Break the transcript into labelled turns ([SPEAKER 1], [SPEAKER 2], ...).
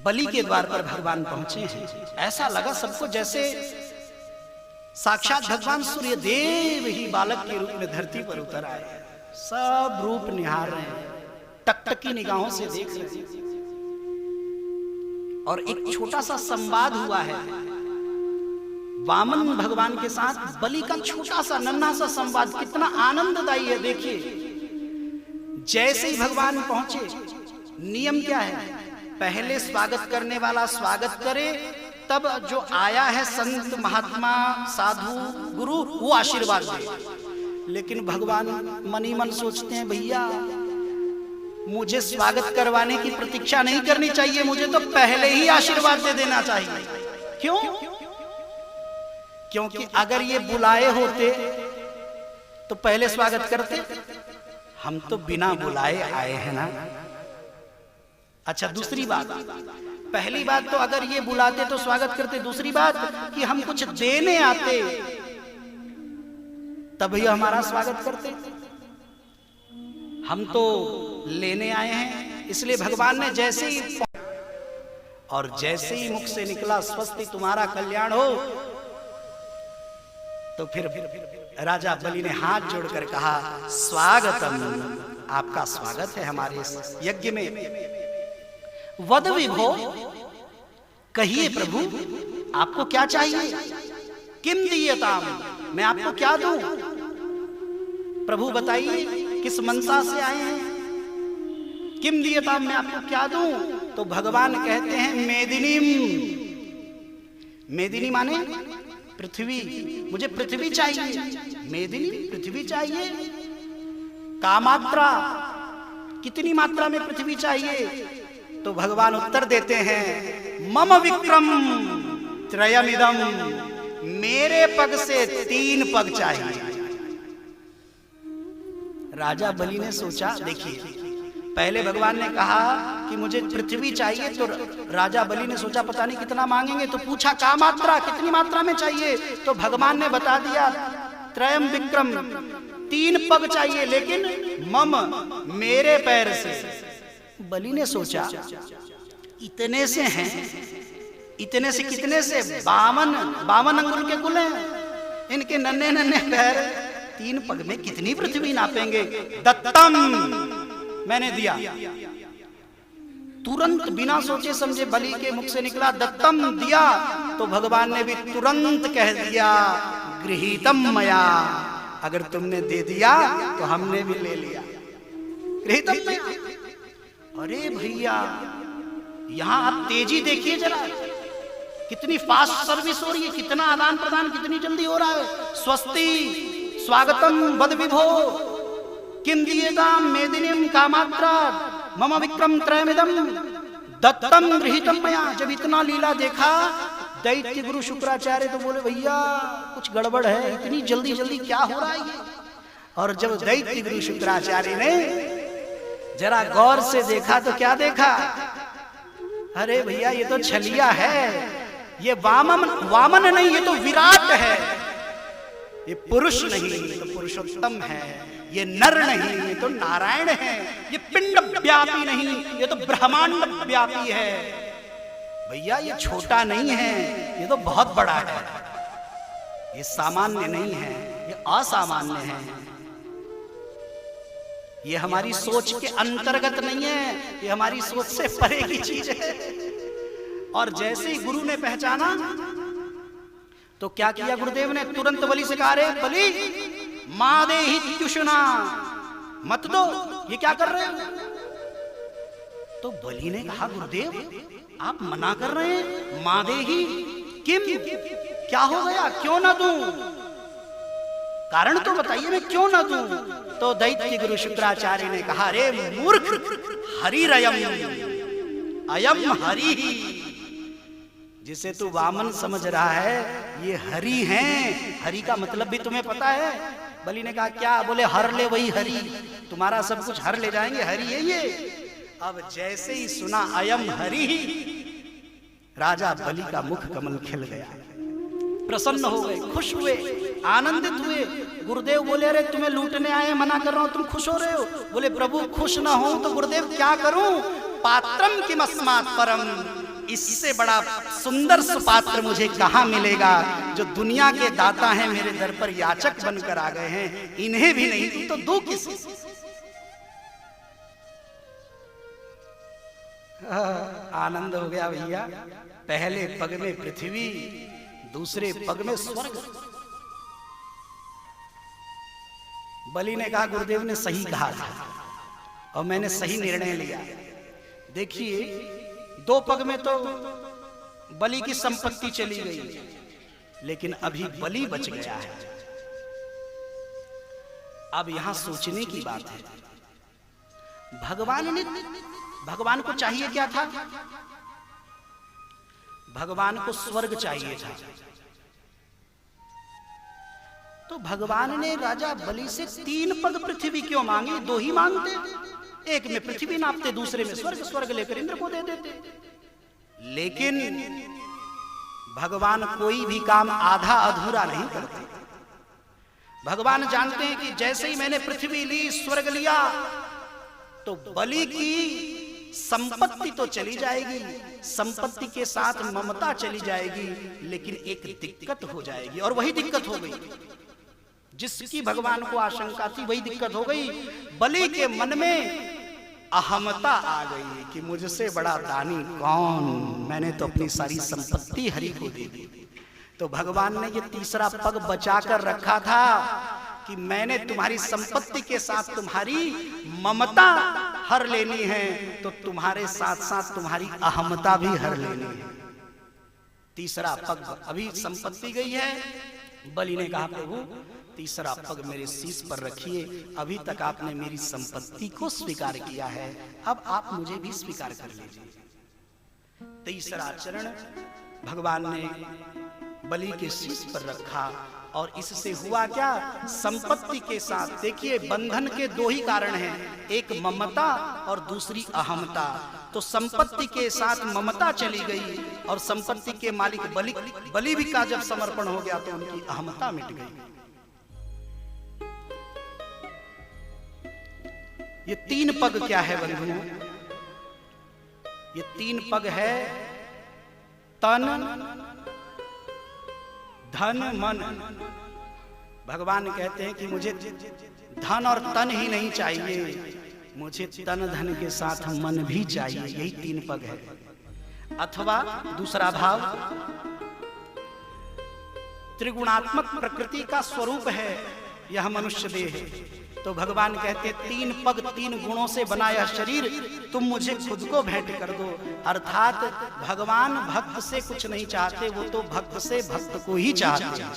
[SPEAKER 1] बलि के द्वार पर भगवान पहुंचे हैं। ऐसा लगा सबको जैसे साक्षात भगवान सूर्य देव ही बालक के रूप में धरती पर उतर आए। सब रूप निहार रहे हैं, टकटकी निगाहों से देख रहे हैं। और एक छोटा सा संवाद हुआ है वामन भगवान के साथ, बलि का छोटा सा नन्हा सा संवाद कितना आनंददायी है। देखिए, जैसे ही भगवान पहुंचे, नियम क्या है, पहले स्वागत करने वाला स्वागत करे, तब जो आया है संत महात्मा साधु गुरु वो आशीर्वाद दे। लेकिन भगवान मन ही मन सोचते हैं, भैया मुझे स्वागत करवाने की प्रतीक्षा नहीं करनी चाहिए, मुझे तो पहले ही आशीर्वाद दे देना चाहिए। क्यों? क्योंकि अगर ये बुलाए होते तो पहले स्वागत करते, हम तो बिना बुलाए आए हैं ना। अच्छा, दूसरी बात, पहली बात तो अगर ये बुलाते तो स्वागत करते, दूसरी बात कि हम कुछ देने आते तभी हमारा स्वागत करते। हम तो लेने आए हैं, इसलिए भगवान ने जैसे ही और जैसे ही मुख से निकला स्वस्ति तुम्हारा कल्याण हो, तो फिर राजा बलि ने हाथ जोड़कर कहा, स्वागतम, आपका स्वागत है हमारे इस यज्ञ में। वद विभो, कहिए प्रभु आपको क्या चाहिए। किम दीयताम, मैं आपको क्या दूं। प्रभु बताइए किस मनसा से आए हैं। किम दीयताम, मैं आपको क्या दूं। तो भगवान कहते हैं मेदिनीम। मेदिनी माने पृथ्वी, मुझे पृथ्वी चाहिए। मेदिनी, पृथ्वी चाहिए। कामात्रा, कितनी मात्रा में पृथ्वी चाहिए। तो भगवान उत्तर देते हैं, मम विक्रम त्रयमिदम, मेरे पग से 3 पग चाहिए। राजा बलि ने सोचा, देखिए पहले भगवान ने कहा कि मुझे पृथ्वी चाहिए, तो राजा बलि ने सोचा पता नहीं कितना मांगेंगे, तो पूछा का मात्रा, कितनी मात्रा में चाहिए। तो भगवान ने बता दिया त्रयम विक्रम, 3 पग चाहिए, लेकिन मम, मेरे पैर से। बलि ने सोचा इतने से हैं, इतने से कितने से, 52 अंगुल के कुल हैं, इनके नन्हे नन्हे पैर 3 पग में कितनी पृथ्वी नापेंगे। दत्तम, मैंने दिया। तुरंत बिना सोचे समझे बलि के मुख से निकला दत्तम, दिया। तो भगवान ने भी तुरंत कह दिया गृहीतम मया, अगर तुमने दे दिया तो हमने भी ले लिया। गृहीतम मया। अरे भैया, यहां आप तेजी देखिए जरा, कितनी फास्ट सर्विस हो रही है, कितना आदान प्रदान कितनी जल्दी हो रहा है। स्वस्ति, स्वागतम, वद विभो, किम दीयताम मेदिनीम कामात्रा, मम विक्रम त्रयमिदम, दत्तम गृहीतम मया। जब इतना लीला देखा दैत्य गुरु शुक्राचार्य तो बोले, भैया कुछ गड़बड़ है, इतनी जल्दी जल्दी क्या हो रहा है ये। और जब दैत्य गुरु शुक्राचार्य ने जरा गौर से देखा तो क्या देखा, अरे भैया ये तो छलिया है, ये वामन नहीं, ये तो विराट है। ये पुरुष नहीं, ये तो पुरुषोत्तम है। ये नर नहीं, ये तो नारायण है। ये पिंड व्यापी नहीं, ये तो ब्रह्मांड व्यापी है। भैया ये छोटा नहीं है, ये तो बहुत बड़ा है। ये सामान्य नहीं है, ये असामान्य है। ये हमारी सोच के अंतर्गत नहीं है, ये हमारी सोच से परे की चीज है। और जैसे ही गुरु ने पहचाना तो क्या किया गुरुदेव ने, तुरंत बलि से कहा, रे बलि मादेहि त्युषुना, मत दो, ये क्या कर रहे हो। तो बलि ने कहा, गुरुदेव आप मना कर रहे हैं, मादेहि किम, क्या हो गया, क्यों ना दूं, कारण तो बताइए मैं क्यों ना दूं। तो दैत्य गुरु शुक्राचार्य ने कहा, रे मूर्ख, हरिरयम, अयम हरि, जिसे तू वामन समझ रहा है ये हरि हैं। हरि का मतलब भी तुम्हें पता है। बलि ने कहा, क्या। बोले, हर ले वही हरि, तुम्हारा सब कुछ हर ले जाएंगे, हरि है ये। अब जैसे ही सुना अयम हरि, राजा बलि का मुख कमल खिल गया, प्रसन्न हो गए, खुश हुए, आनंदित हुए। गुरुदेव बोले, अरे तुम्हें लूटने आए, मना कर रहा हूं, तुम खुश हो रहे हो। बोले, प्रभु खुश ना हो तो गुरुदेव क्या करूं। पात्रम किमस्मात् परम, इससे बड़ा सुंदर सुपात्र मुझे कहां मिलेगा। जो दुनिया के दाता हैं मेरे दर पर याचक बनकर आ गए हैं, इन्हें भी नहीं दी तो दो किसे। आनंद हो गया भैया। पहले पग में पृथ्वी, दूसरे पग में स्वर्ग। बलि ने कहा गुरुदेव ने सही कहा था और मैंने सही निर्णय लिया। देखिए, दो पग में तो बलि की संपत्ति चली गई, लेकिन अभी बलि बच गया है। अब यहां सोचने की बात है, भगवान को चाहिए क्या था? भगवान को स्वर्ग चाहिए था। तो भगवान ने राजा बलि से 3 पग पृथ्वी क्यों मांगे? 2 ही मांगते, एक में पृथ्वी नापते, दूसरे में स्वर्ग। स्वर्ग लेकर इंद्र को दे देते। लेकिन भगवान कोई भी काम आधा अधूरा नहीं करते। भगवान जानते हैं कि जैसे ही मैंने पृथ्वी ली, स्वर्ग लिया, तो बलि की संपत्ति तो चली जाएगी, संपत्ति के साथ ममता चली जाएगी, लेकिन एक दिक्कत हो जाएगी। और वही दिक्कत हो गई जिसकी भगवान को आशंका थी, वही दिक्कत हो गई। बलि के मन में अहमता आ गई कि मुझसे बड़ा दानी कौन, मैंने तो अपनी सारी संपत्ति हरि को दे दी। तो भगवान ने ये तीसरा पग बचा कर रखा था कि मैंने तुम्हारी संपत्ति के साथ तुम्हारी ममता हर लेनी है, तो तुम्हारे साथ साथ तुम्हारी अहमता भी हर लेनी है। तीसरा पग, अभी संपत्ति गई है। बलि ने कहा प्रभु तीसरा पग मेरे शीश पर रखिए, अभी तक आपने मेरी संपत्ति को स्वीकार किया है, अब आप मुझे भी स्वीकार कर लीजिए। तीसरा चरण भगवान ने बलि के शीश पर रखा और इससे हुआ क्या? संपत्ति के साथ, देखिए बंधन के 2 ही कारण हैं, एक ममता और दूसरी अहमता। तो संपत्ति के साथ ममता चली गई और संपत्ति के मालिक बलि भी का जब समर्पण हो गया तो उनकी अहमता मिट गई। ये 3 पग क्या है बंधुओं? ये 3 पग है तन, धन, मन। भगवान कहते हैं कि मुझे धन और तन ही नहीं चाहिए, मुझे तन धन के साथ मन भी चाहिए। यही 3 पग है। अथवा दूसरा भाव, त्रिगुणात्मक प्रकृति का स्वरूप है यह मनुष्य देह। तो भगवान कहते 3 पग 3 गुणों से बना यह शरीर तुम मुझे खुद को भेंट कर दो। अर्थात भगवान भक्त से कुछ नहीं चाहते, वो तो भक्त से भक्त को ही चाहते हैं।